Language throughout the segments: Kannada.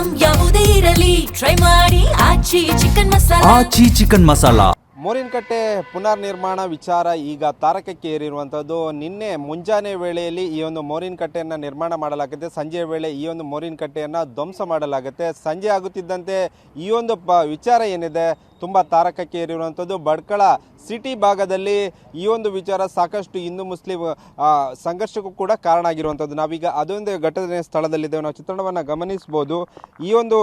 ಐಟಂ ಯಾವುದೇ ಇರಲಿ ಟ್ರೈ ಮಾಡಿ ಆಚಿ ಚಿಕನ್ ಮಸಾಲಾ. ಮೋರಿನಕಟ್ಟೆ ಪುನರ್ ನಿರ್ಮಾಣ ವಿಚಾರ ಈಗ ತಾರಕಕ್ಕೆ ಏರಿರುವಂಥದ್ದು. ನಿನ್ನೆ ಮುಂಜಾನೆ ವೇಳೆಯಲ್ಲಿ ಈ ಒಂದು ಮೋರಿನಕಟ್ಟೆಯನ್ನು ನಿರ್ಮಾಣ ಮಾಡಲಾಗುತ್ತೆ. ಸಂಜೆ ವೇಳೆ ಈ ಒಂದು ಮೋರಿನಕಟ್ಟೆಯನ್ನು ಧ್ವಂಸ ಮಾಡಲಾಗುತ್ತೆ. ಸಂಜೆ ಆಗುತ್ತಿದ್ದಂತೆ ಈ ಒಂದು ವಿಚಾರ ಏನಿದೆ ತುಂಬ ತಾರಕಕ್ಕೆ ಏರಿರುವಂಥದ್ದು. ಭಟ್ಕಳ ಸಿಟಿ ಭಾಗದಲ್ಲಿ ಈ ಒಂದು ವಿಚಾರ ಸಾಕಷ್ಟು ಹಿಂದೂ ಮುಸ್ಲಿಂ ಸಂಘರ್ಷಕ್ಕೂ ಕೂಡ ಕಾರಣ ಆಗಿರುವಂಥದ್ದು. ನಾವೀಗ ಅದೊಂದು ಘಟನೆ ಸ್ಥಳದಲ್ಲಿದ್ದೇವೆ, ನಾವು ಚಿತ್ರಣವನ್ನು ಗಮನಿಸ್ಬೋದು. ಈ ಒಂದು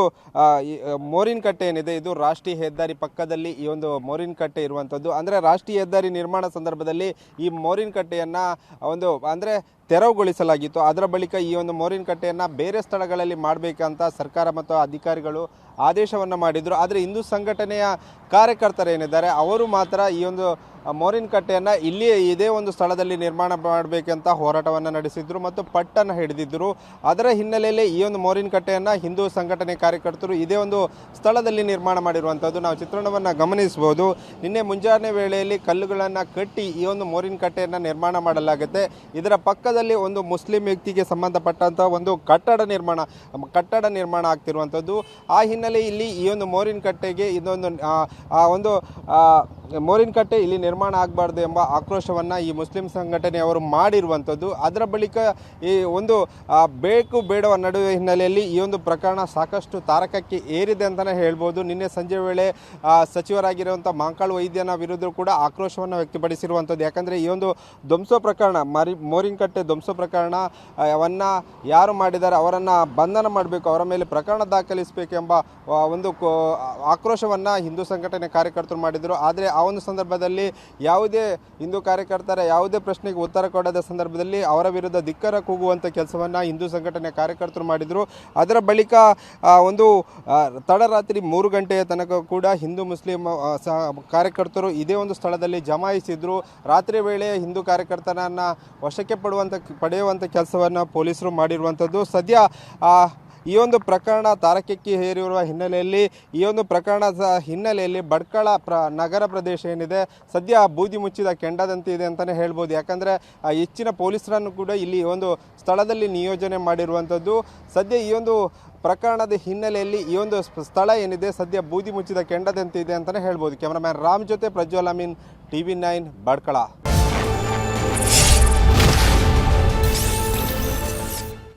ಮೋರಿನಕಟ್ಟೆ ಏನಿದೆ ಇದು ರಾಷ್ಟ್ರೀಯ ಹೆದ್ದಾರಿ ಪಕ್ಕದಲ್ಲಿ ಈ ಒಂದು ಮೋರಿನಕಟ್ಟೆ ಇರುವಂಥದ್ದು. ಅಂದರೆ ರಾಷ್ಟ್ರೀಯ ಹೆದ್ದಾರಿ ನಿರ್ಮಾಣ ಸಂದರ್ಭದಲ್ಲಿ ಈ ಮೋರಿನಕಟ್ಟೆಯನ್ನು ಒಂದು ಅಂದರೆ ತೆರವುಗೊಳಿಸಲಾಗಿತ್ತು. ಅದರ ಬಳಿಕ ಈ ಒಂದು ಮೋರಿನಕಟ್ಟೆಯನ್ನು ಬೇರೆ ಸ್ಥಳಗಳಲ್ಲಿ ಮಾಡಬೇಕಂತ ಸರ್ಕಾರ ಮತ್ತು ಅಧಿಕಾರಿಗಳು ಆದೇಶವನ್ನು ಮಾಡಿದರು. ಆದರೆ ಹಿಂದೂ ಸಂಘಟನೆಯ ಕಾರ್ಯಕರ್ತರೇನಿದ್ದಾರೆ ಅವರು ಮಾತ್ರ ಈ ಒಂದು ಮೋರಿನಕಟ್ಟೆಯನ್ನು ಇಲ್ಲಿಯೇ ಇದೇ ಒಂದು ಸ್ಥಳದಲ್ಲಿ ನಿರ್ಮಾಣ ಮಾಡಬೇಕಂತ ಹೋರಾಟವನ್ನು ನಡೆಸಿದ್ರು ಮತ್ತು ಪಟ್ಟನ್ನು ಹಿಡಿದಿದ್ದರು. ಅದರ ಹಿನ್ನೆಲೆಯಲ್ಲಿ ಈ ಒಂದು ಮೋರಿನಕಟ್ಟೆಯನ್ನು ಹಿಂದೂ ಸಂಘಟನೆ ಕಾರ್ಯಕರ್ತರು ಇದೇ ಒಂದು ಸ್ಥಳದಲ್ಲಿ ನಿರ್ಮಾಣ ಮಾಡಿರುವಂಥದ್ದು. ನಾವು ಚಿತ್ರಣವನ್ನು ಗಮನಿಸ್ಬೋದು. ನಿನ್ನೆ ಮುಂಜಾನೆ ವೇಳೆಯಲ್ಲಿ ಕಲ್ಲುಗಳನ್ನು ಕಟ್ಟಿ ಈ ಒಂದು ಮೋರಿನಕಟ್ಟೆಯನ್ನು ನಿರ್ಮಾಣ ಮಾಡಲಾಗುತ್ತೆ. ಇದರ ಪಕ್ಕದಲ್ಲಿ ಒಂದು ಮುಸ್ಲಿಂ ವ್ಯಕ್ತಿಗೆ ಸಂಬಂಧಪಟ್ಟಂಥ ಒಂದು ಕಟ್ಟಡ ನಿರ್ಮಾಣ ಆಗ್ತಿರುವಂಥದ್ದು. ಆ ಹಿನ್ನೆಲೆ ಇಲ್ಲಿ ಈ ಒಂದು ಮೋರಿನಕಟ್ಟೆಗೆ ಇದೊಂದು ಮೋರಿನಕಟ್ಟೆ ಇಲ್ಲಿ ನಿರ್ಮಾಣ ಆಗಬಾರ್ದು ಎಂಬ ಆಕ್ರೋಶವನ್ನು ಈ ಮುಸ್ಲಿಂ ಸಂಘಟನೆಯವರು ಮಾಡಿರುವಂಥದ್ದು. ಅದರ ಬಳಿಕ ಈ ಒಂದು ಬೇಕು ಬೇಡವ ನಡುವೆ ಹಿನ್ನೆಲೆಯಲ್ಲಿ ಈ ಒಂದು ಪ್ರಕರಣ ಸಾಕಷ್ಟು ತಾರಕಕ್ಕೆ ಏರಿದೆ ಅಂತಲೇ ಹೇಳ್ಬೋದು. ನಿನ್ನೆ ಸಂಜೆ ವೇಳೆ ಸಚಿವರಾಗಿರುವಂಥ ಮಾಂಕಾಳ್ ವೈದ್ಯನ ವಿರುದ್ಧ ಕೂಡ ಆಕ್ರೋಶವನ್ನು ವ್ಯಕ್ತಪಡಿಸಿರುವಂಥದ್ದು. ಯಾಕಂದರೆ ಈ ಒಂದು ಧ್ವಂಸ ಪ್ರಕರಣ ಮೋರಿನಕಟ್ಟೆ ಧ್ವಂಸ ಪ್ರಕರಣವನ್ನು ಯಾರು ಮಾಡಿದ್ದಾರೆ ಅವರನ್ನು ಬಂಧನ ಮಾಡಬೇಕು, ಅವರ ಮೇಲೆ ಪ್ರಕರಣ ದಾಖಲಿಸಬೇಕೆಂಬ ಒಂದು ಆಕ್ರೋಶವನ್ನು ಹಿಂದೂ ಸಂಘಟನೆ ಕಾರ್ಯಕರ್ತರು ಮಾಡಿದರು. ಆದರೆ ಆ ಒಂದು ಸಂದರ್ಭದಲ್ಲಿ ಯಾವುದೇ ಹಿಂದೂ ಕಾರ್ಯಕರ್ತರ ಯಾವುದೇ ಪ್ರಶ್ನೆಗೆ ಉತ್ತರ ಕೊಡದ ಸಂದರ್ಭದಲ್ಲಿ ಅವರ ವಿರುದ್ಧ ಧಿಕ್ಕಾರ ಕೂಗುವಂಥ ಕೆಲಸವನ್ನು ಹಿಂದೂ ಸಂಘಟನೆ ಕಾರ್ಯಕರ್ತರು ಮಾಡಿದರು. ಅದರ ಬಳಿಕ ಒಂದು ತಡರಾತ್ರಿ 3 ಗಂಟೆಯ ತನಕ ಕೂಡ ಹಿಂದೂ ಮುಸ್ಲಿಂ ಕಾರ್ಯಕರ್ತರು ಇದೇ ಒಂದು ಸ್ಥಳದಲ್ಲಿ ಜಮಾಯಿಸಿದ್ರು. ರಾತ್ರಿ ವೇಳೆ ಹಿಂದೂ ಕಾರ್ಯಕರ್ತರನ್ನು ವಶಕ್ಕೆ ಪಡೆಯುವಂಥ ಕೆಲಸವನ್ನು ಪೊಲೀಸರು ಮಾಡಿರುವಂಥದ್ದು. ಸದ್ಯ ಈ ಒಂದು ಪ್ರಕರಣ ತಾರಕಕ್ಕೆ ಏರಿರುವ ಹಿನ್ನೆಲೆಯಲ್ಲಿ ಭಟ್ಕಳ ನಗರ ಪ್ರದೇಶ ಏನಿದೆ ಸದ್ಯ ಬೂದಿ ಮುಚ್ಚಿದ ಕೆಂಡದಂತೆ ಇದೆ ಅಂತಲೇ ಹೇಳ್ಬೋದು. ಯಾಕಂದರೆ ಹೆಚ್ಚಿನ ಪೊಲೀಸರನ್ನು ಕೂಡ ಇಲ್ಲಿ ಒಂದು ಸ್ಥಳದಲ್ಲಿ ನಿಯೋಜನೆ ಮಾಡಿರುವಂಥದ್ದು. ಸದ್ಯ ಈ ಒಂದು ಪ್ರಕರಣದ ಹಿನ್ನೆಲೆಯಲ್ಲಿ ಈ ಒಂದು ಸ್ಥಳ ಏನಿದೆ ಸದ್ಯ ಬೂದಿ ಮುಚ್ಚಿದ ಕೆಂಡದಂತೆ ಇದೆ ಅಂತಲೇ ಹೇಳ್ಬೋದು. ಕ್ಯಾಮರಾಮ್ಯಾನ್ ರಾಮ್ ಜೊತೆ ಪ್ರಜ್ವಲ್ ಅಮೀನ್, TV9 ಭಟ್ಕಳ.